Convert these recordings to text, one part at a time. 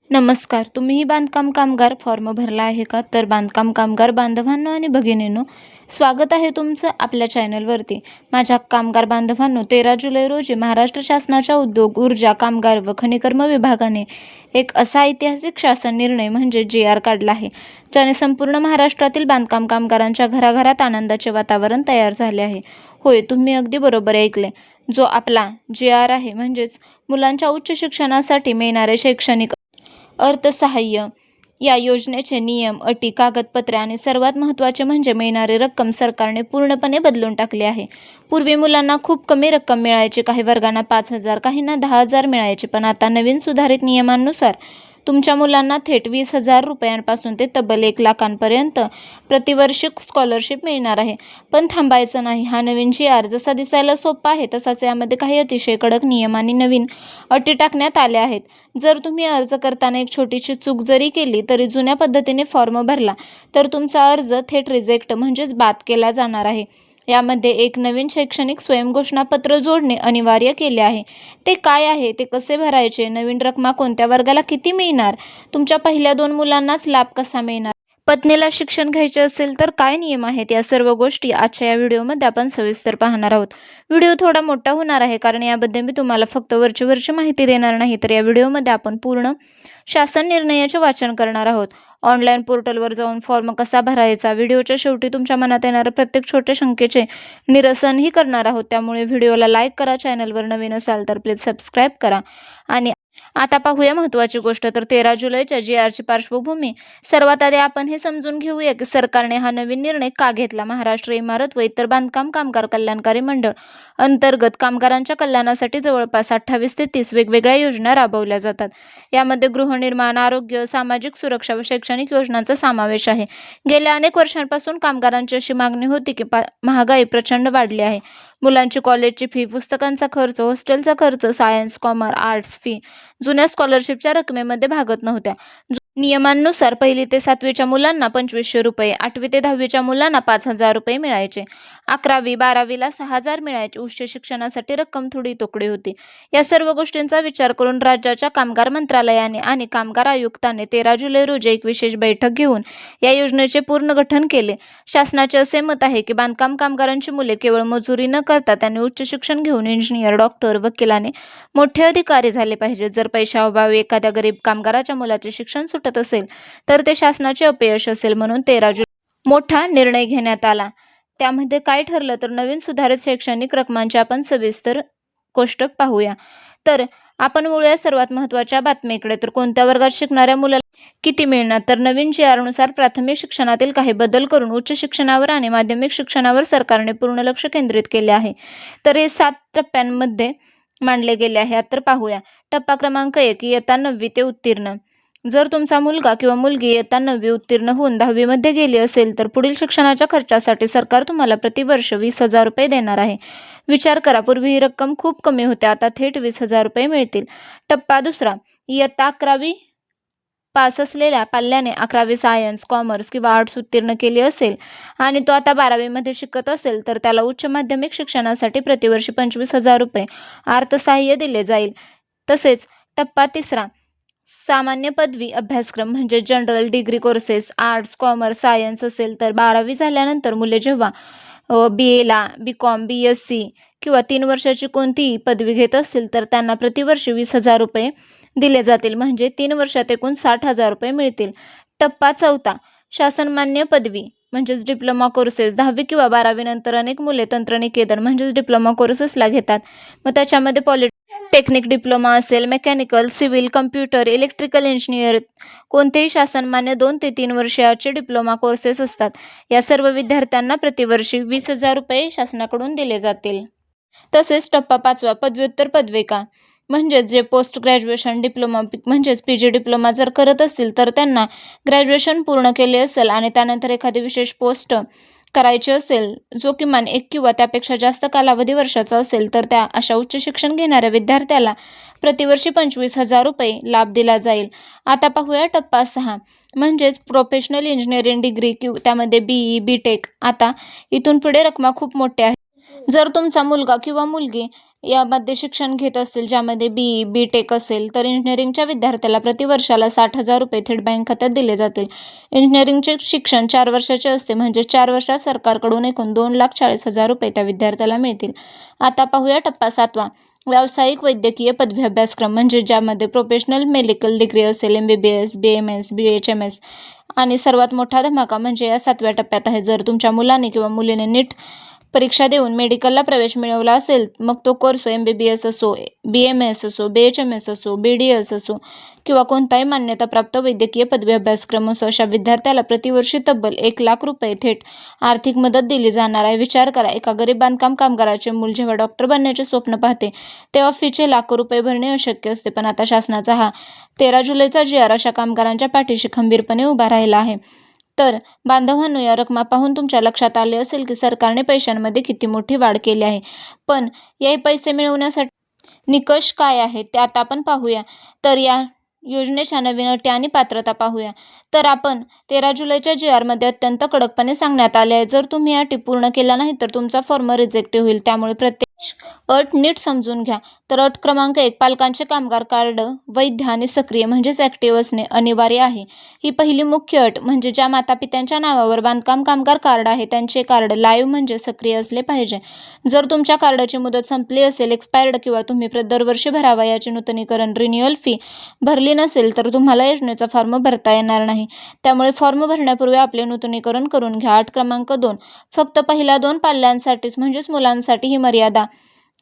नमस्कार. तुम्हीही बांधकाम कामगार फॉर्म भरला आहे का? तर बांधकाम कामगार बांधवांनो आणि भगिनींनो, स्वागत आहे तुमचं आपल्या चॅनलवरती. माझ्या कामगार बांधवांनो, 13 जुलै रोजी महाराष्ट्र शासनाच्या उद्योग, ऊर्जा, कामगार व खनिकर्म विभागाने एक असा ऐतिहासिक शासन निर्णय म्हणजे जी.आर. काढला आहे, ज्याने संपूर्ण महाराष्ट्रातील बांधकाम कामगारांच्या घराघरात आनंदाचे वातावरण तयार झाले आहे. होय, तुम्ही अगदी बरोबर ऐकले. जो आपला जी.आर. आहे म्हणजेच मुलांच्या उच्च शिक्षणासाठी मिळणारे शैक्षणिक अर्थसहाय्य. या योजनेचे नियम, अटी, कागदपत्रे आणि सर्वात महत्त्वाचे म्हणजे मिळणारी रक्कम सरकारने पूर्णपणे बदलून टाकली आहे. पूर्वी मुलांना खूप कमी रक्कम मिळायची. काही वर्गांना 5,000, काहींना 10,000 मिळायचे. पण आता नवीन सुधारित नियमांनुसार तुमच्या मुलांना थेट 20,000 रुपयांपासून ते तब्बल 1,00,000पर्यंत प्रतिवर्षी स्कॉलरशिप मिळणार आहे. पण थांबायचं नाही. हा नवीन जी.आर. जसा दिसायला सोपा आहे, तसाच यामध्ये काही अतिशय कडक नियम आणि नवीन अटी टाकण्यात आल्या आहेत. जर तुम्ही अर्ज करताना एक छोटीशी चूक जरी केली, तरी जुन्या पद्धतीने फॉर्म भरला, तर तुमचा अर्ज थेट रिजेक्ट म्हणजेच बाद केला जाणार आहे. यामध्ये एक नवीन शैक्षणिक स्वयंघोषणापत्र जोडणे अनिवार्य केले आहे. ते काय आहे, ते कसे भरायचे, नवीन रक्कम कोणत्या वर्गाला किती मिळणार, तुमच्या पहिल्या 2 मुलांनाच लाभ कसा मिळणार, पत्नीला शिक्षण घ्यायचे असेल तर काय नियम आहेत, या सर्व गोष्टी आजच्या या व्हिडिओमध्ये आपण सविस्तर पाहणार आहोत. व्हिडिओ थोडा मोठा होणार आहे, कारण यामध्ये मी तुम्हाला फक्त वरची माहिती देणार नाही, तर या व्हिडिओमध्ये आपण पूर्ण शासन निर्णयाचे वाचन करणार आहोत. ऑनलाईन पोर्टलवर जाऊन फॉर्म कसा भरायचा, व्हिडिओच्या शेवटी तुमच्या मनात येणाऱ्या प्रत्येक छोट्या शंकेचे निरसनही करणार आहोत. त्यामुळे व्हिडिओला लाईक करा, चॅनलवर नवीन असाल तर प्लीज सबस्क्राईब करा. आणि आता पाहूया महत्त्वाची गोष्ट, तर 13 जुलैच्या जी.आरची पार्श्वभूमी. सर्वात आधी आपण हे समजून घेऊया की सरकारने हा नवीन निर्णय का घेतला. महाराष्ट्र इमारत व इतर बांधकाम कामगार कल्याणकारी मंडळ अंतर्गत कामगारांच्या कल्याणासाठी जवळपास 28 ते 30 वेगवेगळ्या योजना राबवल्या जातात. यामध्ये गृहनिर्माण, आरोग्य, सामाजिक सुरक्षा व शैक्षणिक योजनांचा समावेश आहे. गेल्या अनेक वर्षांपासून कामगारांची अशी मागणी होती की महागाई प्रचंड वाढली आहे. मुलांची कॉलेजची फी, पुस्तकांचा खर्च, हॉस्टेलचा खर्च, सायन्स, कॉमर्स, आर्ट्स फी जुन्या स्कॉलरशिपच्या रकमेमध्ये भागत नव्हत्या. नियमांनुसार 1ली ते 7वीच्या मुलांना 2,500 रुपये, 8वी ते 10वीच्या मुलांना 5,000 रुपये मिळायचे, 11वी 12वीला 6,000 मिळायचे. उच्च शिक्षणासाठी रक्कम थोडी तोकडी होती. या सर्व गोष्टींचा विचार करून राज्याच्या कामगार मंत्रालयाने आणि कामगार आयुक्ताने 13 जुलै रोजी एक विशेष बैठक घेऊन या योजनेचे पुनर्गठन केले. शासनाचे असे मत आहे की बांधकाम कामगारांची मुले केवळ मजुरी न करता त्यांनी उच्च शिक्षण घेऊन इंजिनियर, डॉक्टर, वकील आणि मोठे अधिकारी झाले पाहिजे. जर पैशाअभावी एखाद्या गरीब कामगाराच्या मुलाचे शिक्षण सुटत असेल, तर ते शासनाचे अपयश असेल. म्हणून 13 जुलै मोठा निर्णय घेण्यात आला. त्यामध्ये काय ठरलं, तर नवीन सुधारित शैक्षणिक रकमांची आपण सविस्तर गोष्ट पाहूया. तर आपण वळूया सर्वात महत्त्वाच्या बातमीकडे. तर कोणत्या वर्गात शिकणाऱ्या मुलाला किती मिळणार, तर नवीन जी.आर.नुसार प्राथमिक शिक्षणातील काही बदल करून उच्च शिक्षणावर आणि माध्यमिक शिक्षणावर सरकारने पूर्ण लक्ष केंद्रित केले आहे. तर हे 7 टप्प्यांमध्ये मांडले गेले आहे. तर पाहूया. टप्पा क्रमांक 1, इयत्ता 9वी ते उत्तीर्ण. जर तुमचा मुलगा किंवा मुलगी इयत्ता 9वी उत्तीर्ण होऊन 10वीमध्ये गेली असेल, तर पुढील शिक्षणाच्या खर्चासाठी सरकार तुम्हाला प्रतिवर्ष 20,000 रुपये देणार आहे. विचार करा, पूर्वी ही रक्कम खूप कमी होती, आता थेट 20,000 रुपये मिळतील. टप्पा दुसरा, इयत्ता 11वी पास असलेल्या पाल्याने 11वी सायन्स, कॉमर्स किंवा आर्ट्स उत्तीर्ण केली असेल आणि तो आता 12वीमध्ये शिकत असेल, तर त्याला उच्च माध्यमिक शिक्षणासाठी प्रतिवर्षी 25,000 रुपये अर्थसहाय्य दिले जाईल. तसेच टप्पा तिसरा, सामान्य पदवी अभ्यासक्रम म्हणजे general degree courses, arts, commerce, science असेल, तर 12वी झाल्यानंतर मुले जेव्हा BAला, BCom, BSc किंवा 3 वर्षाची कोणतीही पदवी घेत असतील, तर त्यांना प्रतिवर्षी 20,000 रुपये दिले जातील. म्हणजे 3 वर्षात एकूण 60,000 रुपये मिळतील. टप्पा चौथा, शासनमान्य पदवी म्हणजेच डिप्लोमा कोर्सेस. 10वी किंवा 12वी नंतर अनेक मुले तंत्रनिकेतन म्हणजेच डिप्लोमा कोर्सेसला घेतात. मग त्याच्यामध्ये टेक्निक डिप्लोमा असेल, mechanical, civil, computer, electrical engineer, कोणतेही शासनमान्य 2 ते 3 वर्षाचे डिप्लोमा कोर्सेस असतात. या सर्व विद्यार्थ्यांना प्रतिवर्षी 20,000 रुपये शासनाकडून दिले जातील. तसेच टप्पा 5वा, पदव्युत्तर पदविका म्हणजेच जे पोस्ट ग्रॅज्युएशन डिप्लोमा म्हणजेच PG डिप्लोमा जर करत असतील, तर त्यांना ग्रॅज्युएशन पूर्ण केले असेल आणि त्यानंतर एखादी विशेष पोस्ट करायची असेल, जो किमान 1 किंवा त्यापेक्षा जास्त कालावधी वर्षाचा असेल, तर त्या अशा उच्च शिक्षण घेणाऱ्या विद्यार्थ्याला प्रतिवर्षी 25,000 रुपये लाभ दिला जाईल. आता पाहूया टप्पा 6 म्हणजेच प्रोफेशनल इंजिनिअरिंग डिग्री किंवा त्यामध्ये BE, BTech. आता इथून पुढे रकमा खूप मोठ्या आहेत. जर तुमचा मुलगा किंवा मुलगी यामध्ये शिक्षण घेत असतील, ज्यामध्ये BE, BTech असेल, तर इंजिनिअरिंगच्या विद्यार्थ्याला प्रतिवर्षाला 60,000 रुपये थेट बँक खात्यात दिले जातील. इंजिनिअरिंगचे शिक्षण 4 वर्षाचे असते, म्हणजे 4 वर्षात सरकारकडून एकूण 2,40,000 रुपये त्या विद्यार्थ्याला मिळतील. आता पाहूया टप्पा 7वा. व्यावसायिक वैद्यकीय पदवी अभ्यासक्रम, म्हणजे ज्यामध्ये प्रोफेशनल मेडिकल डिग्री असेल, MBBS, BMS, BHMS. आणि सर्वात मोठा धमाका म्हणजे या 7व्या टप्प्यात आहे. जर तुमच्या मुलाने किंवा मुलीने नीट परीक्षा देऊन मेडिकलला प्रवेश मिळवला असेल, मग तो कोर्स MBBS असो, BMS असो, BHMS असो, BDS असो किंवा कोणताही मान्यताप्राप्त वैद्यकीय पदवी अभ्यासक्रम असो, अशा विद्यार्थ्याला प्रतिवर्षी तब्बल 1,00,000 रुपये थेट आर्थिक मदत दिली जाणार आहे. विचार करा, एका गरीब बांधकाम कामगाराचे मूल जेव्हा डॉक्टर बनण्याचे स्वप्न पाहते, तेव्हा फीचे लाखो रुपये भरणे अशक्य असते. पण आता शासनाचा हा 13 जुलैचा GR अशा कामगारांच्या पाठीशी खंबीरपणे उभा राहिला आहे. तर बांधवांनो, या रकमा पाहून तुमच्या लक्षात आले असेल की सरकारने पैशांमध्ये किती मोठी वाढ केली आहे. पण हे पैसे मिळवण्यासाठी निकष काय आहेत ते आता आपण पाहूया. तर या योजनेच्या नवीन अटी आणि पात्रता पाहूया. तर आपण 13 जुलैच्या GR मध्ये अत्यंत कडकपणे सांगण्यात आले आहे, जर तुम्ही या अटी पूर्ण केल्या नाही तर तुमचा फॉर्म रिजेक्ट होईल. त्यामुळे प्रत्येक अट नीट समजून घ्या. तर अट क्रमांक 1, पालकांचे कामगार कार्ड वैध आणि सक्रिय म्हणजेच ॲक्टिव्ह असणे अनिवार्य आहे. ही पहिली मुख्य अट. म्हणजे ज्या मातापित्यांच्या नावावर बांधकाम कामगार कार्ड आहे, त्यांचे कार्ड लाईव्ह म्हणजे सक्रिय असले पाहिजे. जर तुमच्या कार्डाची मुदत संपली असेल, एक्सपायर्ड, किंवा तुम्ही दरवर्षी भरावयाची नूतनीकरण रिन्युअल फी भरली नसेल, तर तुम्हाला योजनेचा फॉर्म भरता येणार नाही. त्यामुळे फॉर्म भरण्यापूर्वी आपले नूतनीकरण करून घ्या. अट क्रमांक 2, फक्त पहिल्या 2 पाल्यांसाठीच म्हणजेच मुलांसाठी ही मर्यादा.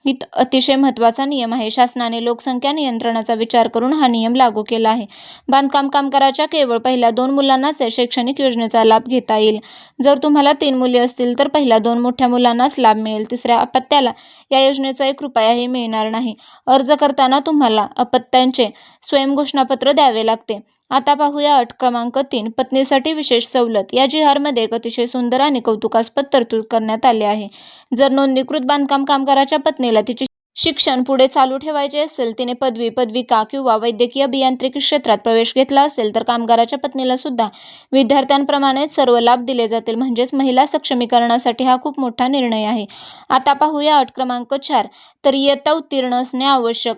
ही अतिशय महत्त्वाचा नियम आहे. शासनाने लोकसंख्या नियंत्रणाचा विचार करून हा नियम लागू केला आहे. बांधकाम कामगाराच्या केवळ पहिल्या 2 मुलांनाच या शैक्षणिक योजनेचा लाभ घेता येईल. जर तुम्हाला 3 मुले असतील तर पहिल्या 2 मोठ्या मुलांनाच लाभ मिळेल. तिसऱ्या अपत्याला या योजनेचा 1 रुपयाही मिळणार नाही. अर्ज करताना तुम्हाला अपत्यांचे स्वयंघोषणापत्र द्यावे लागते. आता पाहूया अट क्रमांक 3, पत्नीसाठी विशेष सवलत. या GR मध्ये एक अतिशय सुंदर आणि कौतुकास्पद तरतूद करण्यात आली आहे. जर नोंदणीकृत बांधकाम कामगाराच्या पत्नीला तिचे शिक्षण पुढे चालू ठेवायचे असेल, तिने पदवी, पदविका किंवा वैद्यकीय अभियांत्रिकी क्षेत्रात प्रवेश घेतला असेल, तर कामगाराच्या पत्नीला सुद्धा विद्यार्थ्यांप्रमाणेच सर्व लाभ दिले जातील. म्हणजेच महिला सक्षमीकरणासाठी हा खूप मोठा निर्णय आहे. आता पाहूया अट क्रमांक 4, तर इयत्ता उत्तीर्ण असणे आवश्यक,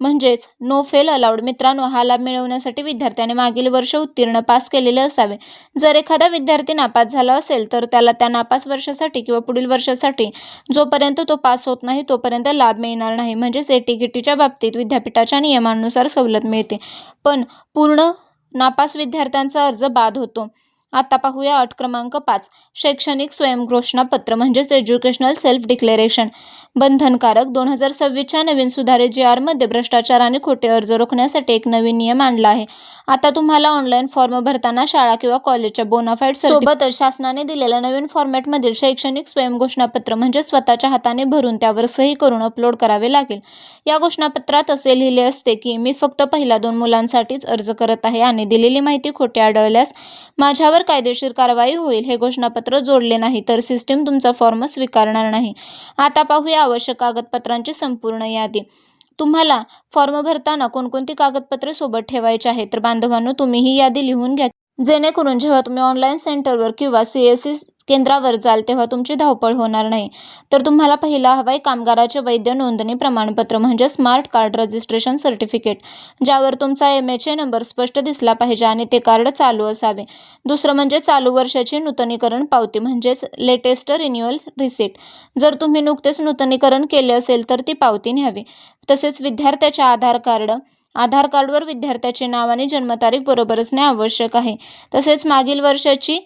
म्हणजेच नो फेल अलाउड. मित्रांनो, हा लाभ मिळवण्यासाठी विद्यार्थ्याने मागील वर्ष उत्तीर्ण पास केलेले असावे. जर एखादा विद्यार्थी नापास झाला असेल, तर त्याला त्या नापास वर्षासाठी किंवा पुढील वर्षासाठी जोपर्यंत तो पास होत नाही तोपर्यंत लाभ मिळणार नाही. म्हणजेच AT-KTच्या बाबतीत विद्यापीठाच्या नियमानुसार सवलत मिळते, पण पूर्ण नापास विद्यार्थ्यांचा अर्ज बाद होतो. आता पाहूया अट क्रमांक 5, शैक्षणिक स्वयंघोषणापत्र म्हणजेच एज्युकेशनल सेल्फ डिक्लेरेशन बंधनकारक. 2026च्या नवीन सुधारित GR मध्ये भ्रष्टाचार आणि खोटे अर्ज रोखण्यासाठी एक नवीन नियम आणला आहे. आता तुम्हाला ऑनलाईन फॉर्म भरताना शाळा किंवा कॉलेजच्या बोनाफाईड सोबतच शासनाने दिलेल्या नवीन फॉर्मॅटमधील शैक्षणिक स्वयंघोषणापत्र म्हणजे स्वतःच्या हाताने भरून त्यावर सही करून अपलोड करावे लागेल. या घोषणापत्रात असे लिहिले असते की मी फक्त पहिल्या 2 मुलांसाठीच अर्ज करत आहे आणि दिलेली माहिती खोटी आढळल्यास माझ्यावर कायदेशीर कारवाई होईल. हे घोषणापत्र जोडले नाही तर सिस्टीम तुमचा फॉर्म स्वीकारणार नाही. आता पाहूया आवश्यक कागदपत्रांची संपूर्ण यादी. तुम्हाला फॉर्म भरताना कोणकोणती कागदपत्रे सोबत ठेवायची आहेत, तर बांधवांनो, तुम्ही ही यादी लिहून घ्या, जेणेकरून जेव्हा तुम्ही ऑनलाईन सेंटरवर किंवा CSC केंद्रावर जाल तेव्हा तुमची धावपळ होणार नाही. तर तुम्हाला पहिला हवाय कामगाराचे वैध नोंदणी प्रमाणपत्र म्हणजे स्मार्ट कार्ड रजिस्ट्रेशन सर्टिफिकेट, ज्यावर तुमचा MHA नंबर स्पष्ट दिसला पाहिजे आणि ते कार्ड चालू असावे. दुसरं म्हणजे चालू वर्षाची नूतनीकरण पावती म्हणजेच लेटेस्ट रिन्युअल रिसिट. जर तुम्ही नुकतेच नूतनीकरण केले असेल तर ती पावती न्यावी. तसेच विद्यार्थ्याचे आधार कार्डवर विद्यार्थ्याचे नाव आणि जन्मतारीख बरोबर असणे आवश्यक आहे. तसेच मागील वर्षाची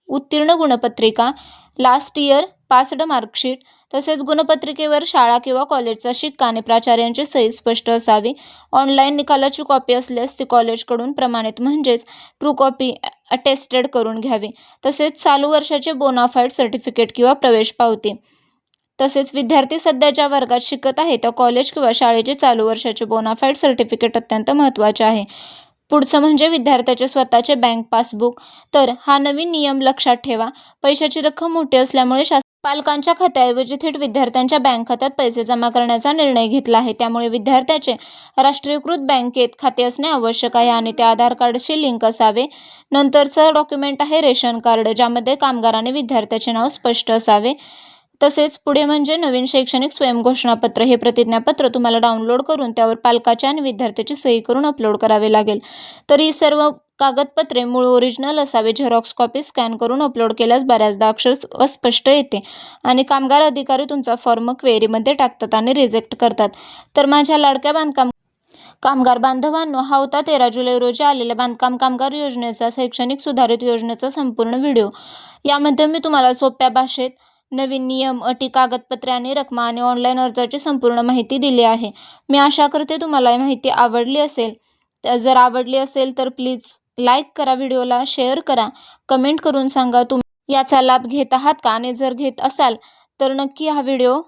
उत्तीर्ण गुणपत्रिका, लास्ट इयर पास्ड मार्कशीट, तसेच गुणपत्रिकेवर शाळा किंवा कॉलेजचा शिक्का आणि प्राचार्यांची सही स्पष्ट असावी. ऑनलाईन निकालाची कॉपी असल्यास ती कॉलेजकडून प्रमाणित म्हणजेच ट्रू कॉपी अटेस्टेड करून घ्यावी. तसेच चालू वर्षाचे बोनाफाईड सर्टिफिकेट किंवा प्रवेश पावती. तसेच विद्यार्थी सध्या ज्या वर्गात शिकत आहे त्या कॉलेज किंवा शाळेचे चालू वर्षाचे बोनाफाईड सर्टिफिकेट अत्यंत महत्त्वाचे आहे. पुढचं म्हणजे विद्यार्थ्याचे स्वतःचे बँक पासबुक. तर हा नवीन नियम लक्षात ठेवा. पैशाची रक्कम मोठी असल्यामुळे पालकांच्या खात्याऐवजी थेट विद्यार्थ्यांच्या बँक खात्यात पैसे जमा करण्याचा निर्णय घेतला आहे. त्यामुळे विद्यार्थ्याचे राष्ट्रीयकृत बँकेत खाते असणे आवश्यक आहे आणि ते आधार कार्डशी लिंक असावे. नंतरचं डॉक्युमेंट आहे रेशन कार्ड, ज्यामध्ये कामगार आणि विद्यार्थ्याचे नाव स्पष्ट असावे. तसेच पुढे म्हणजे नवीन शैक्षणिक स्वयंघोषणापत्र. हे प्रतिज्ञापत्र तुम्हाला डाउनलोड करून त्यावर पालकाची आणि विद्यार्थ्याची सही करून अपलोड करावे लागेल. तर ही सर्व कागदपत्रे मूळ ओरिजिनल असावे. झेरॉक्स कॉपी स्कॅन करून अपलोड केल्यास बऱ्याचदा अक्षर अस्पष्ट येते आणि कामगार अधिकारी तुमचा फॉर्म क्वेरीमध्ये टाकतात आणि रिजेक्ट करतात. तर माझ्या लाडक्या कामगार बांधवांनो, हा होता 13 जुलै रोजी आलेल्या बांधकाम कामगार योजनेचा, शैक्षणिक सुधारित योजनेचा संपूर्ण व्हिडिओ. यामध्ये मी तुम्हाला सोप्या भाषेत नवीन नियम, अटी, कागदपत्रे आणि रकमा आणि ऑनलाईन अर्जाची संपूर्ण माहिती दिली आहे. मी आशा करते तुम्हाला ही माहिती आवडली असेल. जर आवडली असेल तर प्लीज लाईक करा, व्हिडिओला शेअर करा, कमेंट करून सांगा तुम्ही याचा लाभ घेत आहात का, आणि जर घेत असाल तर नक्की हा व्हिडिओ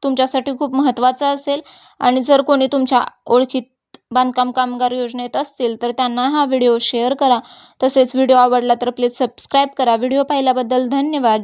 तुमच्यासाठी खूप महत्त्वाचा असेल. आणि जर कोणी तुमच्या ओळखीत बांधकाम कामगार योजनेत असतील तर त्यांना हा व्हिडिओ शेअर करा. तसेच व्हिडिओ आवडला तर प्लीज सबस्क्राईब करा. व्हिडिओ पाहिल्याबद्दल धन्यवाद.